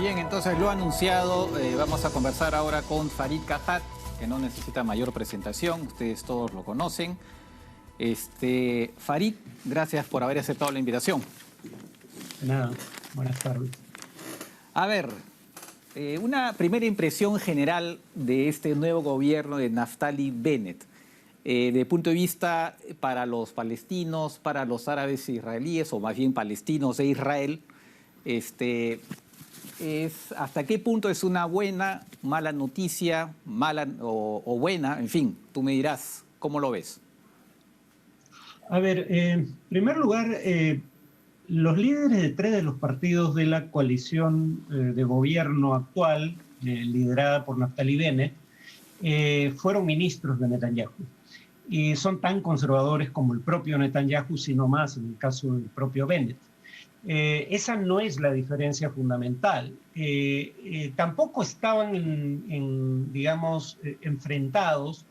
Bien, entonces lo anunciado, vamos a conversar ahora con Farid Kajat, que no necesita mayor presentación, ustedes todos lo conocen. Farid, gracias por haber aceptado la invitación. De nada, buenas tardes. A ver, una primera impresión general de este nuevo gobierno de Naftali Bennett, de punto de vista para los palestinos, para los árabes e israelíes, o más bien palestinos e Israel, ¿hasta qué punto es una buena, mala noticia, mala o buena? En fin, tú me dirás, ¿cómo lo ves? A ver, en primer lugar, los líderes de 3 de los partidos de la coalición de gobierno actual, liderada por Naftali Bennett, fueron ministros de Netanyahu. Y son tan conservadores como el propio Netanyahu, sino más en el caso del propio Bennett. Esa no es la diferencia fundamental. Tampoco estaban, digamos, enfrentados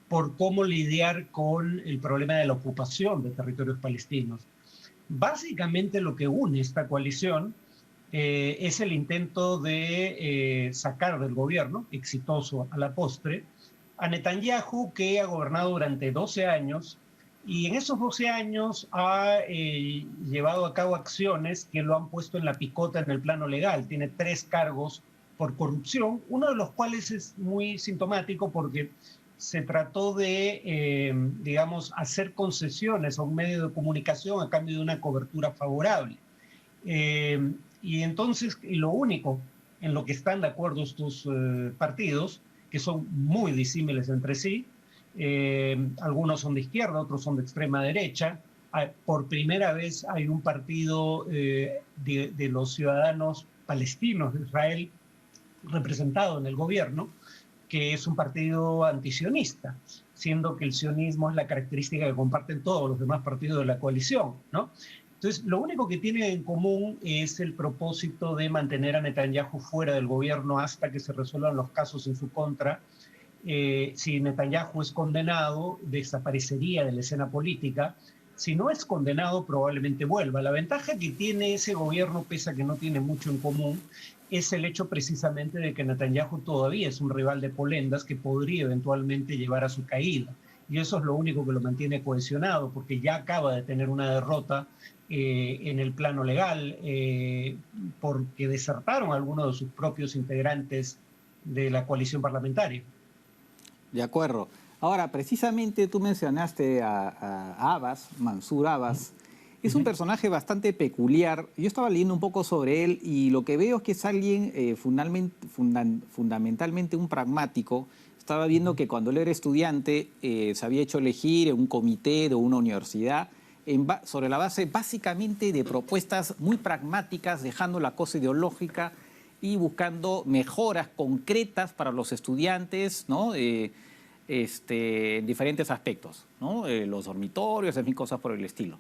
por cómo lidiar con el problema de la ocupación de territorios palestinos. Básicamente lo que une esta coalición es el intento de sacar del gobierno, exitoso a la postre, a Netanyahu, que ha gobernado durante 12 años, y en esos 12 años ha llevado a cabo acciones que lo han puesto en la picota en el plano legal. Tiene 3 cargos por corrupción, uno de los cuales es muy sintomático porque se trató de, digamos, hacer concesiones a un medio de comunicación a cambio de una cobertura favorable. Y entonces, lo único en lo que están de acuerdo estos partidos, que son muy disímiles entre sí, algunos son de izquierda, otros son de extrema derecha. Por primera vez hay un partido de los ciudadanos palestinos de Israel representado en el gobierno, que es un partido antisionista, siendo que el sionismo es la característica que comparten todos los demás partidos de la coalición, ¿no? Entonces, lo único que tienen en común es el propósito de mantener a Netanyahu fuera del gobierno hasta que se resuelvan los casos en su contra. Si Netanyahu es condenado, desaparecería de la escena política. Si no es condenado, probablemente vuelva. La ventaja que tiene ese gobierno, pese a que no tiene mucho en común, es el hecho precisamente de que Netanyahu todavía es un rival de Polendas que podría eventualmente llevar a su caída. Y eso es lo único que lo mantiene cohesionado, porque ya acaba de tener una derrota en el plano legal, porque desertaron a algunos de sus propios integrantes de la coalición parlamentaria. De acuerdo. Ahora, precisamente tú mencionaste a Abbas, Mansour Abbas. Es un personaje bastante peculiar. Yo estaba leyendo un poco sobre él y lo que veo es que es alguien fundamentalmente un pragmático. Estaba viendo que cuando él era estudiante se había hecho elegir en un comité de una universidad sobre la base básicamente de propuestas muy pragmáticas, dejando la cosa ideológica y buscando mejoras concretas para los estudiantes, ¿no? En diferentes aspectos, ¿no? Los dormitorios, en fin, cosas por el estilo.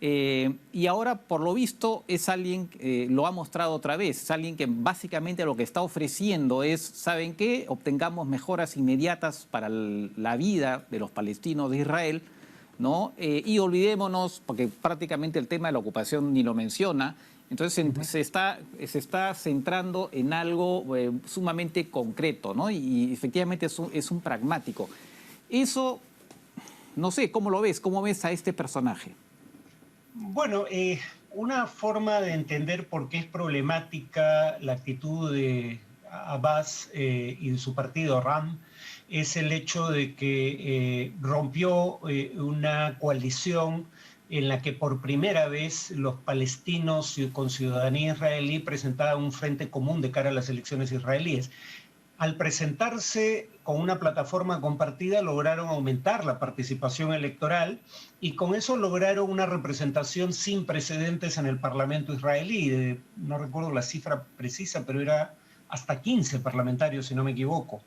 Y ahora, por lo visto, es alguien, lo ha mostrado otra vez, es alguien que básicamente lo que está ofreciendo es, ¿saben qué? Obtengamos mejoras inmediatas para la vida de los palestinos de Israel, ¿no? Y olvidémonos, porque prácticamente el tema de la ocupación ni lo menciona. Entonces se está centrando en algo sumamente concreto, ¿no? Y efectivamente es un pragmático. Eso, no sé, ¿cómo lo ves? ¿Cómo ves a este personaje? Bueno, una forma de entender por qué es problemática la actitud de Abbas y de su partido RAM es el hecho de que rompió una coalición en la que por primera vez los palestinos con ciudadanía israelí presentaban un frente común de cara a las elecciones israelíes. Al presentarse con una plataforma compartida, lograron aumentar la participación electoral y con eso lograron una representación sin precedentes en el Parlamento israelí. No recuerdo la cifra precisa, pero era hasta 15 parlamentarios, si no me equivoco.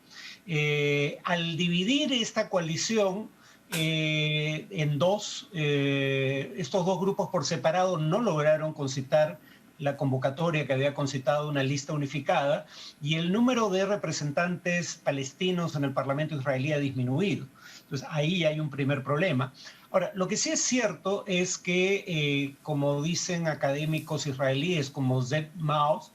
Al dividir esta coalición en dos, estos dos grupos por separado no lograron concitar la convocatoria que había concitado una lista unificada y el número de representantes palestinos en el Parlamento israelí ha disminuido. Entonces ahí hay un primer problema. Ahora, lo que sí es cierto es que, como dicen académicos israelíes como Zeb Maoz,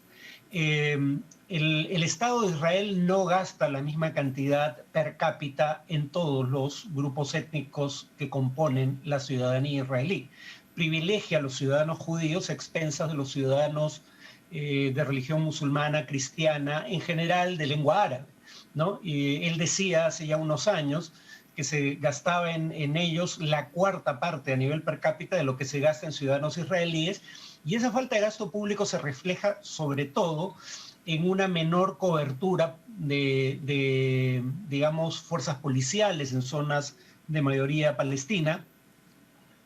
el Estado de Israel no gasta la misma cantidad per cápita en todos los grupos étnicos que componen la ciudadanía israelí. Privilegia a los ciudadanos judíos a expensas de los ciudadanos de religión musulmana, cristiana, en general de lengua árabe, ¿no? Y él decía hace ya unos años que se gastaba en ellos la cuarta parte a nivel per cápita de lo que se gasta en ciudadanos israelíes, y esa falta de gasto público se refleja sobre todo en una menor cobertura digamos, fuerzas policiales en zonas de mayoría palestina,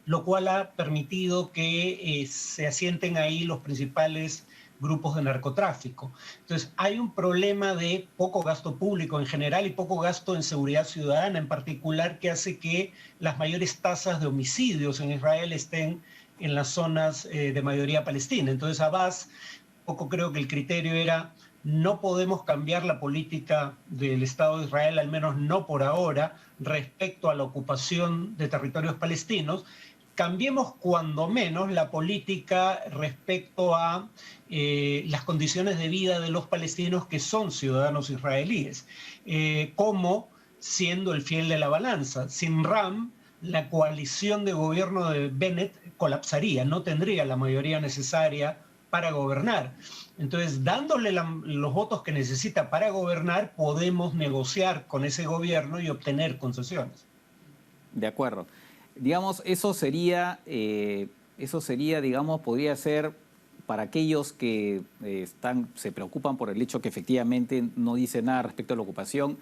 lo cual ha permitido que se asienten ahí los principales grupos de narcotráfico. Entonces, hay un problema de poco gasto público en general y poco gasto en seguridad ciudadana en particular, que hace que las mayores tasas de homicidios en Israel estén en las zonas de mayoría palestina. Entonces, Abbas, poco creo que el criterio era: no podemos cambiar la política del Estado de Israel, al menos no por ahora, respecto a la ocupación de territorios palestinos. Cambiemos cuando menos la política respecto a las condiciones de vida de los palestinos que son ciudadanos israelíes, como siendo el fiel de la balanza. Sin Ram, la coalición de gobierno de Bennett colapsaría, no tendría la mayoría necesaria para gobernar. Entonces, dándole los votos que necesita para gobernar, podemos negociar con ese gobierno y obtener concesiones. De acuerdo. Digamos, eso sería, digamos, podría ser para aquellos que se preocupan por el hecho que efectivamente no dice nada respecto a la ocupación,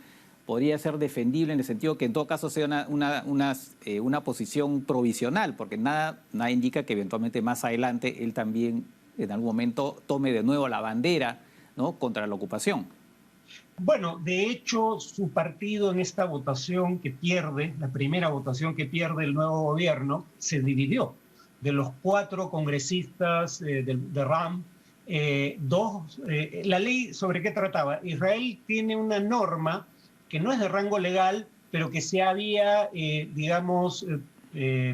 podría ser defendible en el sentido que en todo caso sea una posición provisional, porque nada indica que eventualmente más adelante él también en algún momento tome de nuevo la bandera, ¿no?, contra la ocupación. Bueno, de hecho, su partido en esta votación que pierde, la primera votación que pierde el nuevo gobierno, se dividió. De los 4 congresistas de Ram, la ley sobre qué trataba. Israel tiene una norma que no es de rango legal, pero que se había, digamos,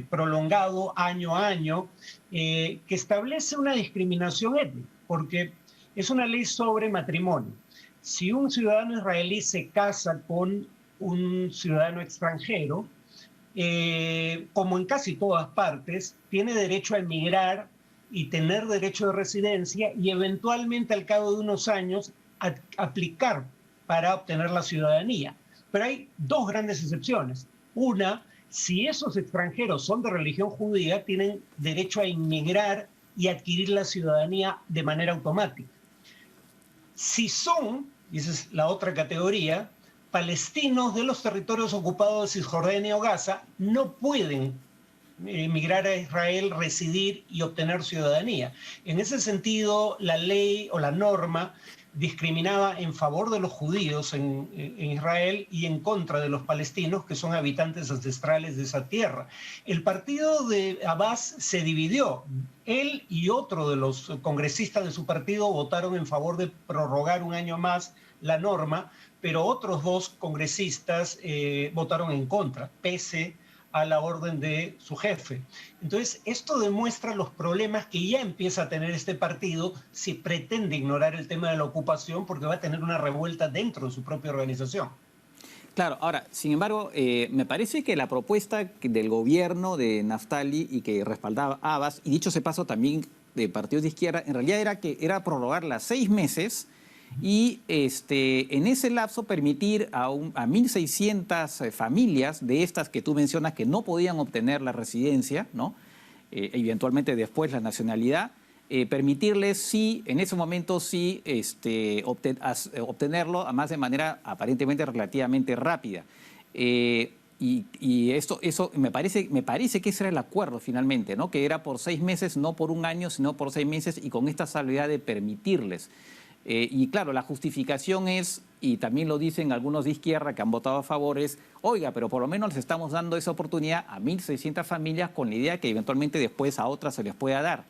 prolongado año a año, que establece una discriminación étnica, porque es una ley sobre matrimonio. Si un ciudadano israelí se casa con un ciudadano extranjero, como en casi todas partes, tiene derecho a emigrar y tener derecho de residencia y eventualmente al cabo de unos años aplicar para obtener la ciudadanía. Pero hay 2 grandes excepciones. Una, si esos extranjeros son de religión judía, tienen derecho a inmigrar y adquirir la ciudadanía de manera automática. Si son, y esa es la otra categoría, palestinos de los territorios ocupados de Cisjordania o Gaza, no pueden emigrar a Israel, residir y obtener ciudadanía. En ese sentido, la ley o la norma discriminaba en favor de los judíos en Israel y en contra de los palestinos, que son habitantes ancestrales de esa tierra. El partido de Abbas se dividió. Él y otro de los congresistas de su partido votaron en favor de prorrogar un año más la norma, pero otros 2 congresistas votaron en contra, pese a la orden de su jefe. Entonces, esto demuestra los problemas que ya empieza a tener este partido si pretende ignorar el tema de la ocupación, porque va a tener una revuelta dentro de su propia organización. Claro, ahora, sin embargo, me parece que la propuesta del gobierno de Naftali y que respaldaba Abbas, y dicho ese paso también de partidos de izquierda, en realidad era prorrogarla 6 meses y en ese lapso permitir a 1.600 familias de estas que tú mencionas que no podían obtener la residencia, ¿no?, eventualmente después la nacionalidad, permitirles sí, en ese momento sí, obtenerlo, además de manera aparentemente relativamente rápida. Y eso me parece que ese era el acuerdo finalmente, ¿no?, que era por 6 meses, no por un año, sino por 6 meses y con esta salvedad de permitirles. Y claro, la justificación es, y también lo dicen algunos de izquierda que han votado a favor, es, oiga, pero por lo menos les estamos dando esa oportunidad a 1.600 familias con la idea que eventualmente después a otras se les pueda dar,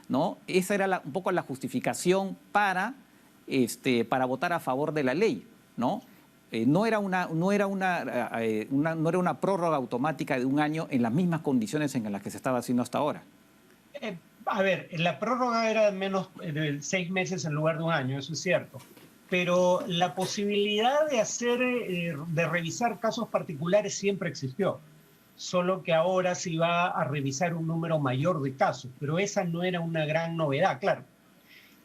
¿no? Esa era un poco la justificación para votar a favor de la ley, ¿no? No era una prórroga automática de un año en las mismas condiciones en las que se estaba haciendo hasta ahora. A ver, la prórroga era de 6 meses en lugar de un año, eso es cierto. Pero la posibilidad de revisar casos particulares siempre existió. Solo que ahora se va a revisar un número mayor de casos, pero esa no era una gran novedad, claro.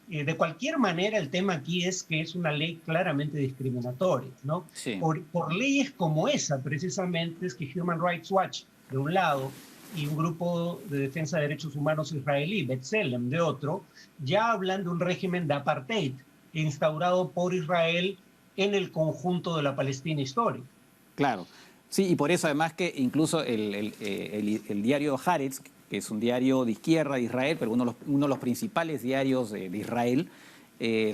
De cualquier manera, el tema aquí es que es una ley claramente discriminatoria, ¿no? Sí. Por leyes como esa, precisamente, es que Human Rights Watch, de un lado, y un grupo de defensa de derechos humanos israelí, B'Tselem, de otro, ya hablan de un régimen de apartheid instaurado por Israel en el conjunto de la Palestina histórica. Claro. Sí, y por eso además que incluso el diario Haaretz, que es un diario de izquierda de Israel, pero uno de los principales diarios de Israel,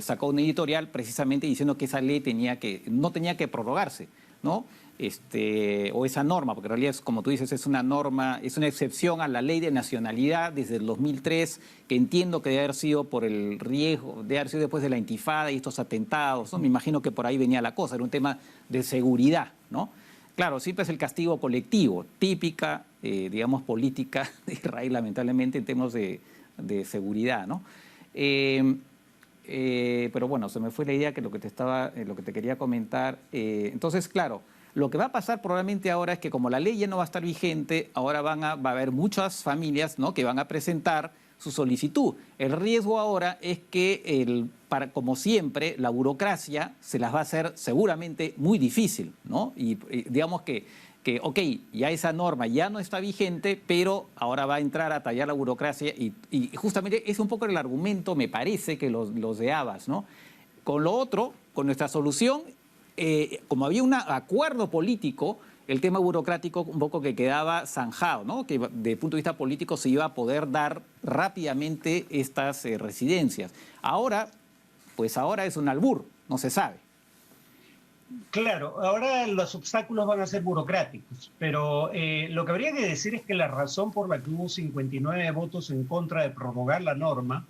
sacó un editorial precisamente diciendo que esa ley no tenía que prorrogarse, ¿no? O esa norma, porque en realidad, como tú dices, es una norma, es una excepción a la ley de nacionalidad desde el 2003, que entiendo que debe haber sido por el riesgo, debe haber sido después de la intifada y estos atentados, ¿no? Me imagino que por ahí venía la cosa, era un tema de seguridad, ¿no? Claro, siempre es el castigo colectivo, típica, digamos, política de Israel, lamentablemente, en temas de seguridad, ¿no? Pero bueno, se me fue la idea que lo que te quería comentar. Entonces, claro, lo que va a pasar probablemente ahora es que como la ley ya no va a estar vigente, ahora va a haber muchas familias, ¿no?, que van a presentar su solicitud. El riesgo ahora es que, como siempre, la burocracia se las va a hacer seguramente muy difícil, ¿no? Y digamos ok, ya esa norma ya no está vigente, pero ahora va a entrar a tallar la burocracia y justamente es un poco el argumento, me parece, que los de Abbas, ¿no? Con lo otro, con nuestra solución, como había un acuerdo político, el tema burocrático un poco que quedaba zanjado, ¿no? Que desde el punto de vista político se iba a poder dar rápidamente estas residencias. Ahora, pues ahora es un albur, no se sabe. Claro, ahora los obstáculos van a ser burocráticos, pero lo que habría que decir es que la razón por la que hubo 59 votos en contra de prorrogar la norma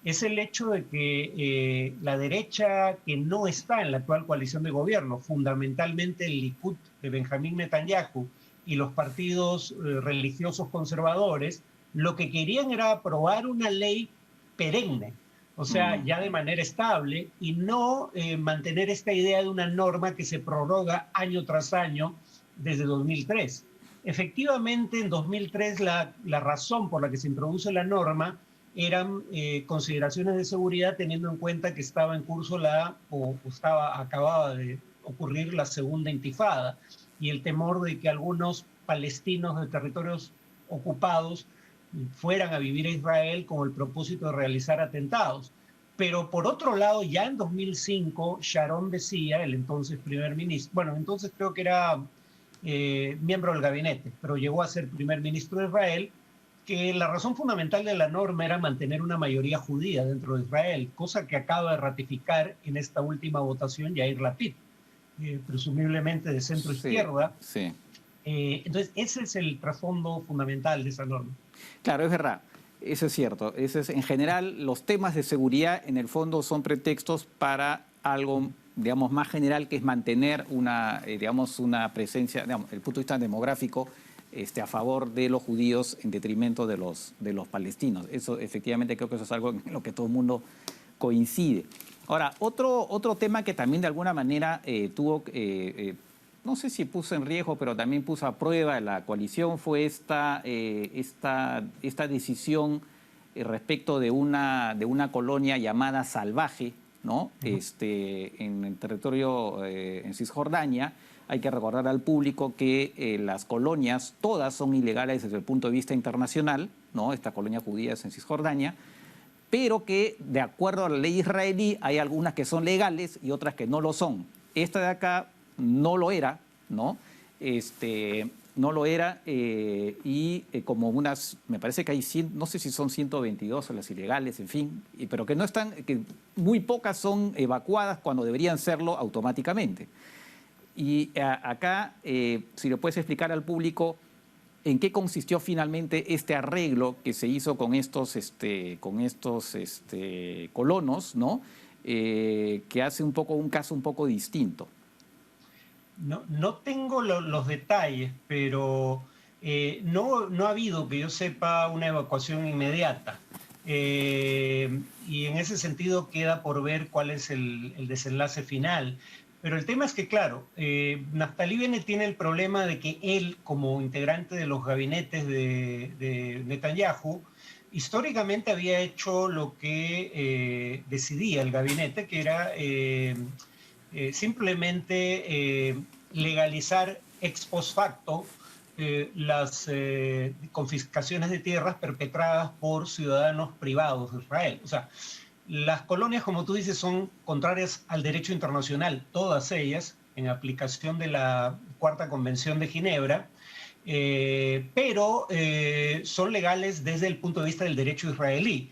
es el hecho de que la derecha que no está en la actual coalición de gobierno, fundamentalmente el Likud de Benjamín Netanyahu y los partidos religiosos conservadores, lo que querían era aprobar una ley perenne, o sea, ya de manera estable, y no mantener esta idea de una norma que se prorroga año tras año desde 2003. Efectivamente, en 2003 la razón por la que se introduce la norma eran consideraciones de seguridad, teniendo en cuenta que estaba en curso acababa de ocurrir la segunda intifada, y el temor de que algunos palestinos de territorios ocupados fueran a vivir a Israel con el propósito de realizar atentados. Pero por otro lado, ya en 2005, Sharon decía, el entonces primer ministro, bueno, entonces creo que era miembro del gabinete, pero llegó a ser primer ministro de Israel, que la razón fundamental de la norma era mantener una mayoría judía dentro de Israel, cosa que acaba de ratificar en esta última votación Yair Lapid, presumiblemente de centro izquierda. Sí. Entonces, ese es el trasfondo fundamental de esa norma. Claro, es verdad. Eso es cierto. En general, los temas de seguridad en el fondo son pretextos para algo, digamos, más general, que es mantener una presencia, digamos, el punto de vista demográfico, a favor de los judíos en detrimento de los palestinos. Eso, efectivamente, creo que eso es algo en lo que todo el mundo coincide. Ahora, otro tema que también de alguna manera no sé si puso en riesgo, pero también puso a prueba la coalición, fue esta decisión respecto de una colonia llamada Salvaje, ¿no? En el territorio, en Cisjordania. Hay que recordar al público que las colonias todas son ilegales desde el punto de vista internacional, ¿no? Esta colonia judía es en Cisjordania, pero que de acuerdo a la ley israelí hay algunas que son legales y otras que no lo son. Esta de acá no lo era, ¿no? No lo era, como me parece que hay, no sé si son 122 las ilegales, en fin, pero que no están, que muy pocas son evacuadas cuando deberían serlo automáticamente. Y acá, si le puedes explicar al público en qué consistió finalmente este arreglo que se hizo con estos colonos, ¿no? Que hace un caso un poco distinto. No tengo los detalles, pero no ha habido, que yo sepa, una evacuación inmediata. Y en ese sentido queda por ver cuál es el desenlace final. Pero el tema es que, claro, Naftali Bennett tiene el problema de que él, como integrante de los gabinetes de Netanyahu, históricamente había hecho lo que decidía el gabinete, que era simplemente legalizar ex post facto las confiscaciones de tierras perpetradas por ciudadanos privados de Israel. O sea, las colonias, como tú dices, son contrarias al derecho internacional, todas ellas, en aplicación de la Cuarta Convención de Ginebra, pero son legales desde el punto de vista del derecho israelí.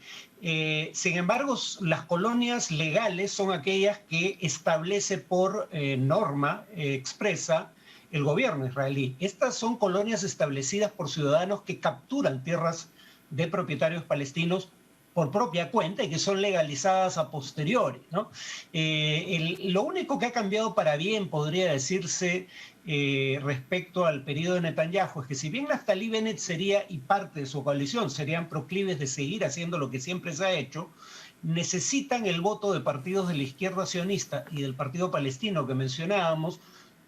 Sin embargo, las colonias legales son aquellas que establece por norma expresa el gobierno israelí. Estas son colonias establecidas por ciudadanos que capturan tierras de propietarios palestinos por propia cuenta y que son legalizadas a posteriori, ¿no? Lo único que ha cambiado para bien, podría decirse, respecto al periodo de Netanyahu, es que si bien Naftali Bennett sería y parte de su coalición serían proclives de seguir haciendo lo que siempre se ha hecho, necesitan el voto de partidos de la izquierda sionista y del partido palestino que mencionábamos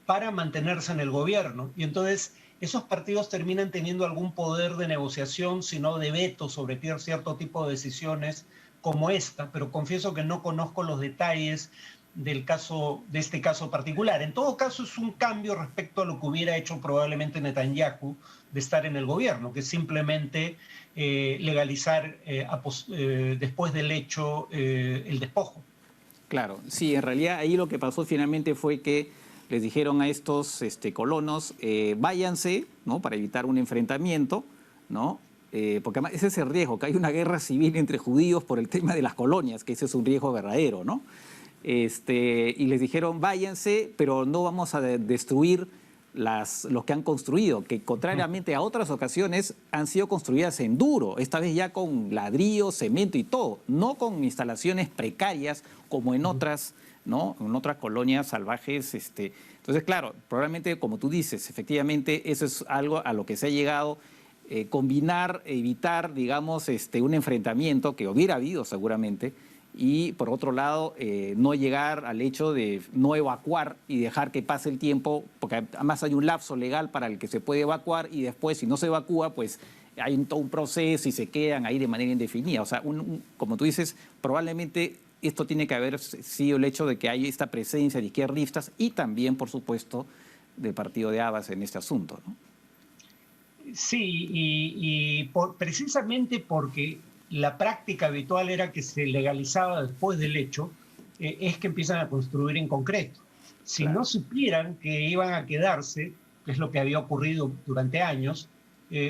para mantenerse en el gobierno. Y entonces esos partidos terminan teniendo algún poder de negociación, sino de veto sobre cierto tipo de decisiones como esta, pero confieso que no conozco los detalles de este caso particular. En todo caso, es un cambio respecto a lo que hubiera hecho probablemente Netanyahu de estar en el gobierno, que es simplemente legalizar después del hecho el despojo. Claro, sí, en realidad ahí lo que pasó finalmente fue que les dijeron a estos colonos, váyanse, ¿no? Para evitar un enfrentamiento, ¿no? Porque además ese es el riesgo, que hay una guerra civil entre judíos por el tema de las colonias, que ese es un riesgo verdadero, ¿no? Y les dijeron, váyanse, pero no vamos a destruir los que han construido, que contrariamente a otras ocasiones han sido construidas en duro, esta vez ya con ladrillo, cemento y todo, no con instalaciones precarias como en otras, ¿no? En otras colonias salvajes. Entonces, claro, probablemente, como tú dices, efectivamente eso es algo a lo que se ha llegado, combinar, evitar, digamos, un enfrentamiento que hubiera habido seguramente, y por otro lado, no llegar al hecho de no evacuar y dejar que pase el tiempo, porque además hay un lapso legal para el que se puede evacuar y después, si no se evacúa, pues hay todo un proceso y se quedan ahí de manera indefinida. O sea, como tú dices, probablemente esto tiene que haber sido el hecho de que hay esta presencia de izquierdistas y también, por supuesto, del partido de Abbas en este asunto, ¿no? Sí, precisamente porque la práctica habitual era que se legalizaba después del hecho, es que empiezan a construir en concreto. Si no supieran que iban a quedarse, que es lo que había ocurrido durante años,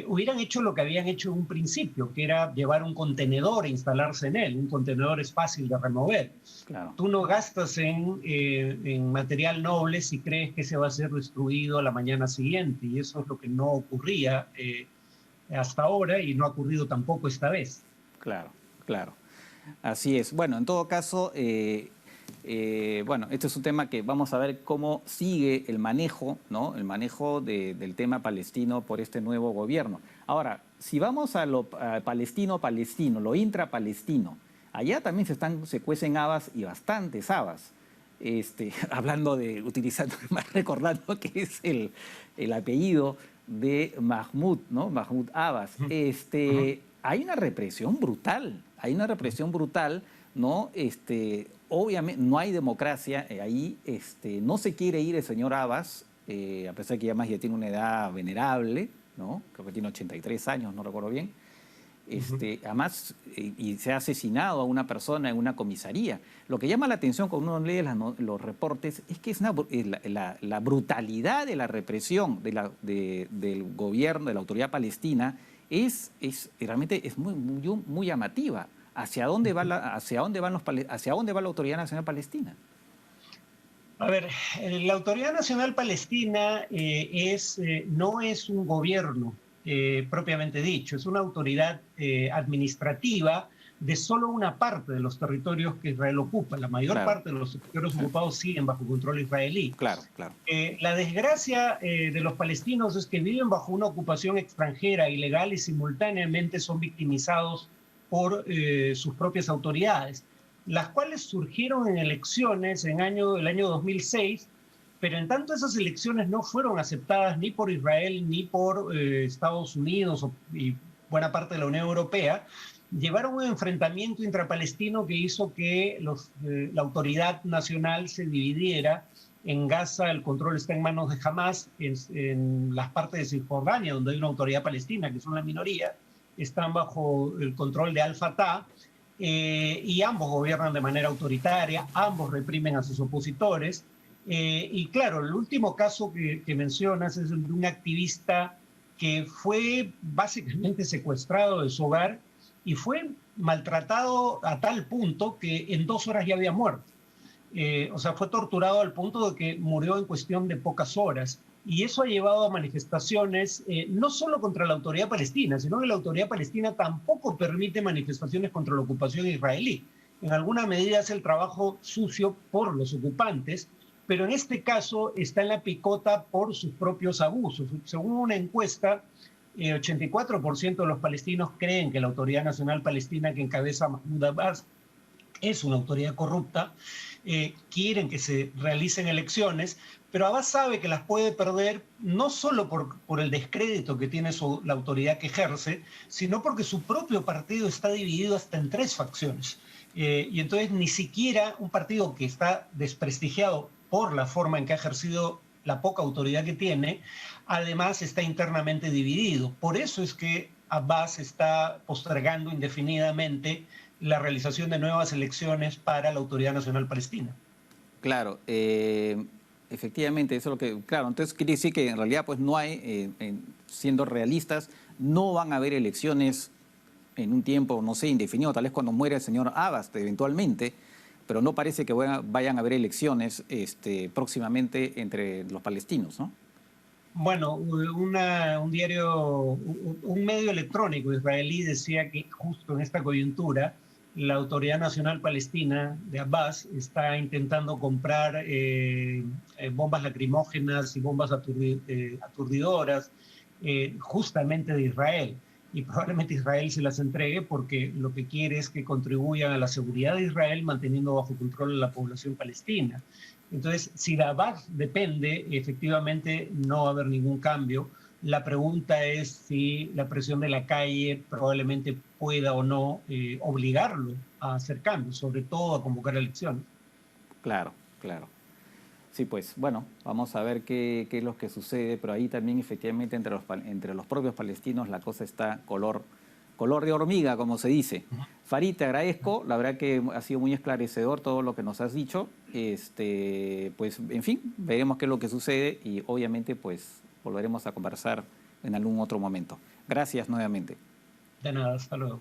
hubieran hecho lo que habían hecho en un principio, que era llevar un contenedor e instalarse en él. Un contenedor es fácil de remover. Claro. Tú no gastas en material noble si crees que se va a ser destruido a la mañana siguiente, y eso es lo que no ocurría hasta ahora y no ha ocurrido tampoco esta vez. Claro, claro. Así es. Bueno, en todo caso, bueno, este es un tema que vamos a ver cómo sigue el manejo, ¿no? El manejo del tema palestino por este nuevo gobierno. Ahora, si vamos a lo palestino, lo intrapalestino, allá también se cuecen habas y bastantes habas. Hablando recordando que es el apellido de Mahmoud, ¿no? Mahmoud Abbas. Hay una represión brutal, ¿no? Obviamente no hay democracia ahí, no se quiere ir el señor Abbas, a pesar que ya tiene una edad venerable, ¿no? Creo que tiene 83 años, no recuerdo bien. Además, y se ha asesinado a una persona en una comisaría. Lo que llama la atención cuando uno lee los reportes es que es la brutalidad de la represión del gobierno, de la autoridad palestina, realmente es muy llamativa. ¿Hacia dónde va la Autoridad Nacional Palestina? A ver, la Autoridad Nacional Palestina no es un gobierno propiamente dicho, es una autoridad administrativa de solo una parte de los territorios que Israel ocupa. La mayor parte de los territorios ocupados siguen bajo control israelí. Claro, claro. La desgracia de los palestinos es que viven bajo una ocupación extranjera, ilegal, y simultáneamente son victimizados por sus propias autoridades, las cuales surgieron en elecciones en el año 2006, pero en tanto esas elecciones no fueron aceptadas ni por Israel ni por Estados Unidos y buena parte de la Unión Europea, llevaron un enfrentamiento intrapalestino que hizo que la autoridad nacional se dividiera. En Gaza el control está en manos de Hamas, en las partes de Cisjordania, donde hay una autoridad palestina, que son la minoría, están bajo el control de Al-Fatah, y ambos gobiernan de manera autoritaria, ambos reprimen a sus opositores. Y claro, el último caso que mencionas es el de un activista que fue básicamente secuestrado de su hogar y fue maltratado a tal punto que en 2 horas ya había muerto. O sea, fue torturado al punto de que murió en cuestión de pocas horas. Y eso ha llevado a manifestaciones, no solo contra la autoridad palestina, sino que la autoridad palestina tampoco permite manifestaciones contra la ocupación israelí. En alguna medida es el trabajo sucio por los ocupantes, pero en este caso está en la picota por sus propios abusos. Según una encuesta, 84% de los palestinos creen que la Autoridad Nacional Palestina que encabeza Mahmoud Abbas es una autoridad corrupta, quieren que se realicen elecciones, pero Abbas sabe que las puede perder no solo por el descrédito que tiene la autoridad que ejerce, sino porque su propio partido está dividido hasta en 3 facciones. Y entonces ni siquiera un partido que está desprestigiado por la forma en que ha ejercido la poca autoridad que tiene, además está internamente dividido. Por eso es que Abbas está postergando indefinidamente la realización de nuevas elecciones para la Autoridad Nacional Palestina. Claro, efectivamente, eso es lo que... Claro, entonces quiere decir que en realidad pues no hay, siendo realistas, no van a haber elecciones en un tiempo, no sé, indefinido, tal vez cuando muera el señor Abbas eventualmente, pero no parece que vayan a haber elecciones próximamente entre los palestinos, ¿no? Bueno, un medio electrónico israelí decía que justo en esta coyuntura la Autoridad Nacional Palestina de Abbas está intentando comprar bombas lacrimógenas y bombas aturdidoras justamente de Israel. Y probablemente Israel se las entregue porque lo que quiere es que contribuyan a la seguridad de Israel manteniendo bajo control a la población palestina. Entonces, si de Abbas depende, efectivamente no va a haber ningún cambio. La pregunta es si la presión de la calle probablemente pueda o no obligarlo a hacer cambios, sobre todo a convocar elecciones. Claro, claro. Sí, pues bueno, vamos a ver qué es lo que sucede, pero ahí también efectivamente entre los propios palestinos la cosa está color de hormiga, como se dice. Farid, te agradezco, la verdad que ha sido muy esclarecedor todo lo que nos has dicho. Pues en fin, veremos qué es lo que sucede y obviamente pues volveremos a conversar en algún otro momento. Gracias nuevamente. De nada, hasta luego.